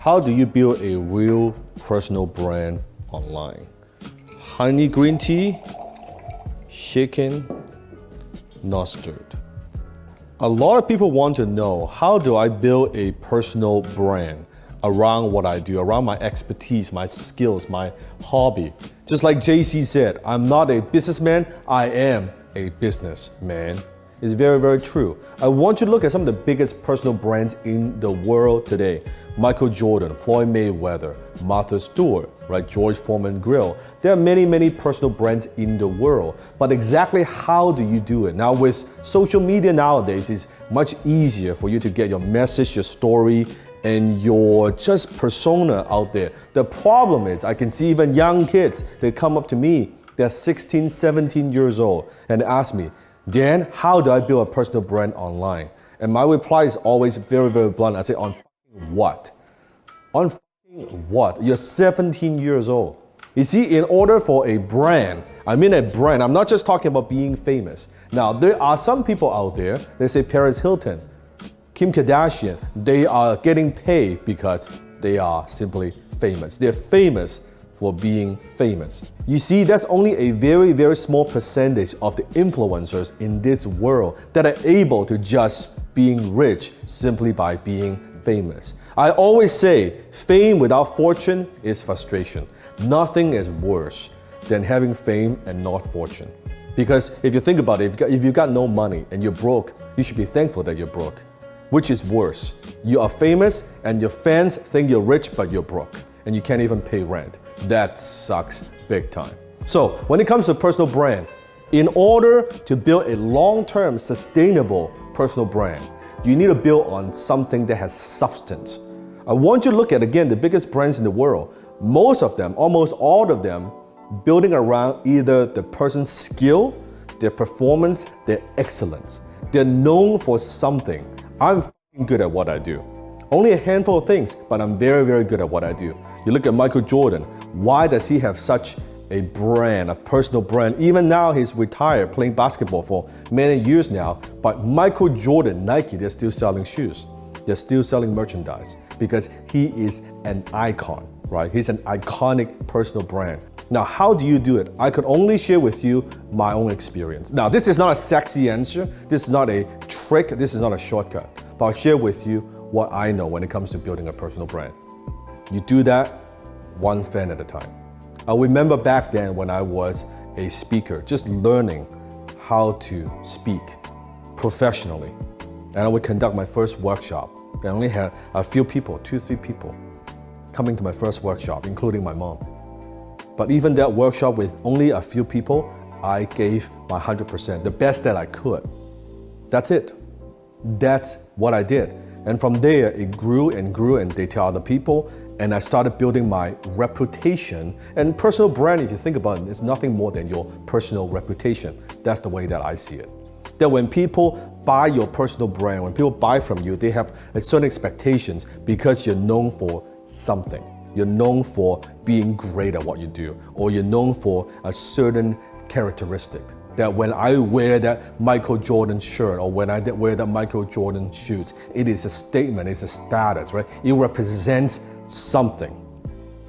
How do you build a real personal brand online? Honey green tea, shaken, not stirred. A lot of people want to know, how do I build a personal brand around what I do, around my expertise, my skills, my hobby? Just like JC said, I'm not a businessman, I am a businessman. It's very, very true. I want you to look at some of the biggest personal brands in the world today. Michael Jordan, Floyd Mayweather, Martha Stewart, right? George Foreman Grill. There are many, many personal brands in the world. But exactly how do you do it? Now with social media nowadays, it's much easier for you to get your message, your story, and your just persona out there. The problem is, I can see even young kids, they come up to me, they're 16, 17 years old, and they ask me, Dan, how do I build a personal brand online? And my reply is always very, very blunt. I say, on what? On what? You're 17 years old. You see, in order for a brand, I mean a brand, I'm not just talking about being famous. Now, there are some people out there, they say Paris Hilton, Kim Kardashian, they are getting paid because they are simply famous. They're famous for being famous. You see, that's only a very, very small percentage of the influencers in this world that are able to just being rich simply by being famous. I always say, fame without fortune is frustration. Nothing is worse than having fame and not fortune. Because if you think about it, if you got no money and you're broke, you should be thankful that you're broke. Which is worse? You are famous and your fans think you're rich but you're broke and you can't even pay rent. That sucks big time. So when it comes to personal brand, in order to build a long-term sustainable personal brand, you need to build on something that has substance. I want you to look at, again, the biggest brands in the world. Most of them, almost all of them, building around either the person's skill, their performance, their excellence. They're known for something. I'm good at what I do. Only a handful of things, but I'm very, very good at what I do. You look at Michael Jordan. Why does he have such a brand, a personal brand? Even now, he's retired, playing basketball for many years now. But Michael Jordan, Nike, they're still selling shoes. They're still selling merchandise because he is an icon, right? He's an iconic personal brand. Now, how do you do it? I could only share with you my own experience. Now, this is not a sexy answer. This is not a trick. This is not a shortcut. But I'll share with you what I know when it comes to building a personal brand. You do that one fan at a time. I remember back then when I was a speaker, just learning how to speak professionally. And I would conduct my first workshop. I only had a few people, 2-3 people, coming to my first workshop, including my mom. But even that workshop with only a few people, I gave my 100%, the best that I could. That's it. That's what I did. And from there, it grew and grew, and they tell other people, and I started building my reputation. And personal brand, if you think about it, is nothing more than your personal reputation. That's the way that I see it. That when people buy your personal brand, when people buy from you, they have a certain expectations because you're known for something. You're known for being great at what you do, or you're known for a certain characteristic. That when I wear that Michael Jordan shirt, or when I wear that Michael Jordan shoes, it is a statement, it's a status, right? It represents something.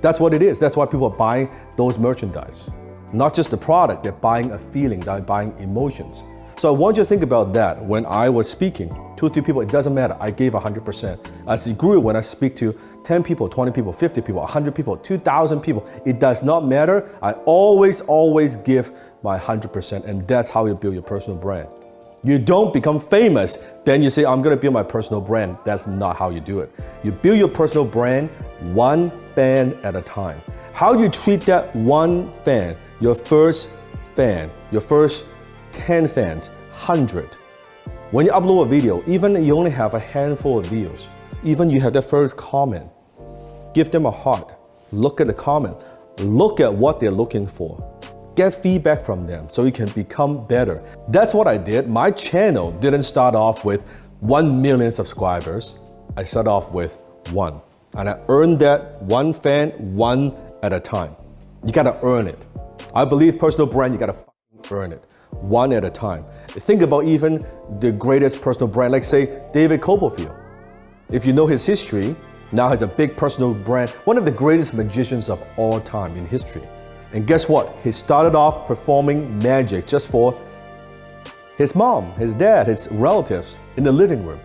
That's what it is. That's why people are buying those merchandise. Not just the product, they're buying a feeling, they're buying emotions. So I want you to think about that when I was speaking. 2-3 people, it doesn't matter. I gave 100%. As it grew, when I speak to 10 people, 20 people, 50 people, 100 people, 2,000 people, it does not matter. I always give my 100%, and that's how you build your personal brand. You don't become famous, then you say, I'm gonna build my personal brand. That's not how you do it. You build your personal brand one fan at a time. How do you treat that one fan, your first fan, your first 10 fans, 100? When you upload a video, even you only have a handful of views, even you have the first comment, give them a heart. Look at the comment. Look at what they're looking for. Get feedback from them so you can become better. That's what I did. My channel didn't start off with 1 million subscribers. I started off with 1. And I earned that one fan, one at a time. You gotta earn it. I believe personal brand, you gotta earn it. One at a time. Think about even the greatest personal brand, like say David Copperfield. If you know his history, now has a big personal brand, one of the greatest magicians of all time in history. And guess what? He started off performing magic just for his mom, his dad, his relatives in the living room,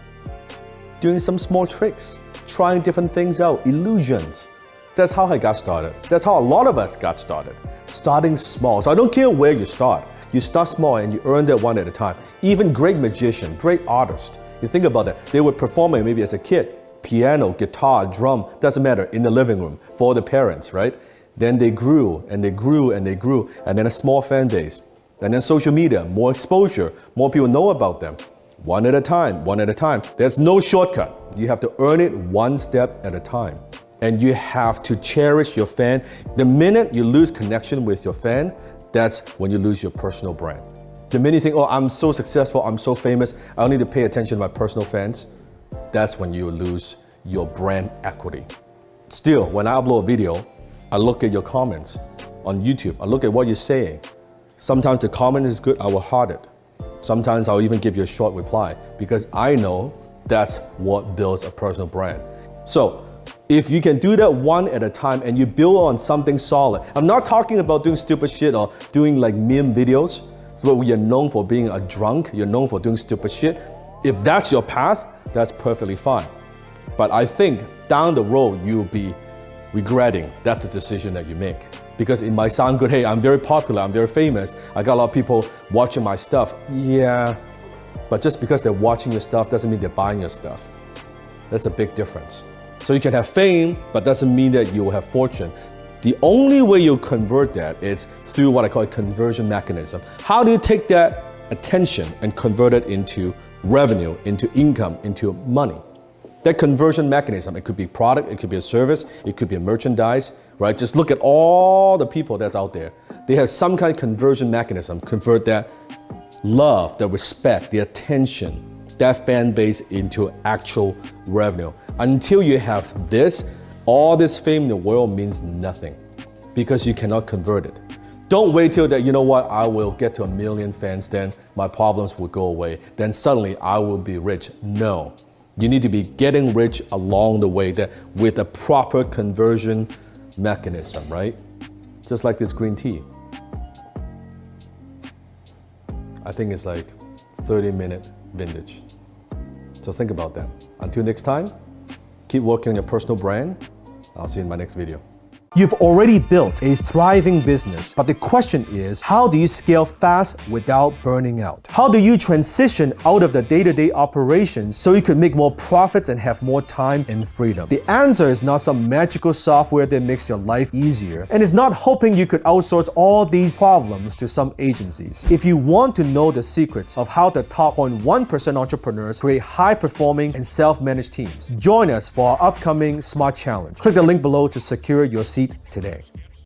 doing some small tricks, trying different things out, illusions. That's how I got started. That's how a lot of us got started. Starting small. So I don't care where you start. You start small and you earn that one at a time. Even great magician, great artist. You think about that. They were performing maybe as a kid, piano, guitar, drum, doesn't matter, in the living room for the parents, right? Then they grew and they grew and they grew, and then a small fan base. And then social media, more exposure, more people know about them. One at a time, one at a time. There's no shortcut. You have to earn it one step at a time. And you have to cherish your fan. The minute you lose connection with your fan, that's when you lose your personal brand. The minute you think, oh, I'm so successful, I'm so famous, I don't need to pay attention to my personal fans, that's when you lose your brand equity. Still, when I upload a video, I look at your comments on YouTube. I look at what you're saying. Sometimes the comment is good, I will heart it. Sometimes I'll even give you a short reply because I know that's what builds a personal brand. So, if you can do that one at a time and you build on something solid, I'm not talking about doing stupid shit or doing like meme videos where you're known for being a drunk, you're known for doing stupid shit. If that's your path, that's perfectly fine. But I think down the road, you'll be regretting that's the decision that you make. Because it might sound good, hey, I'm very popular, I'm very famous, I got a lot of people watching my stuff. Yeah, but just because they're watching your stuff doesn't mean they're buying your stuff. That's a big difference. So you can have fame, but doesn't mean that you will have fortune. The only way you convert that is through what I call a conversion mechanism. How do you take that attention and convert it into revenue, into income, into money? That conversion mechanism, it could be product, it could be a service, it could be a merchandise, right? Just look at all the people that's out there. They have some kind of conversion mechanism, convert that love, the respect, the attention, that fan base into actual revenue. Until you have this, all this fame in the world means nothing because you cannot convert it. Don't wait till that, you know what, I will get to 1 million fans, then my problems will go away. Then suddenly I will be rich. No. You need to be getting rich along the way with a proper conversion mechanism, right? Just like this green tea. I think it's like 30-minute vintage. So think about that. Until next time, keep working on your personal brand. I'll see you in my next video. You've already built a thriving business, but the question is, how do you scale fast without burning out? How do you transition out of the day-to-day operations so you can make more profits and have more time and freedom? The answer is not some magical software that makes your life easier, and it's not hoping you could outsource all these problems to some agencies. If you want to know the secrets of how the top 0.1% entrepreneurs create high-performing and self-managed teams, join us for our upcoming SMART Challenge. Click the link below to secure your seat today.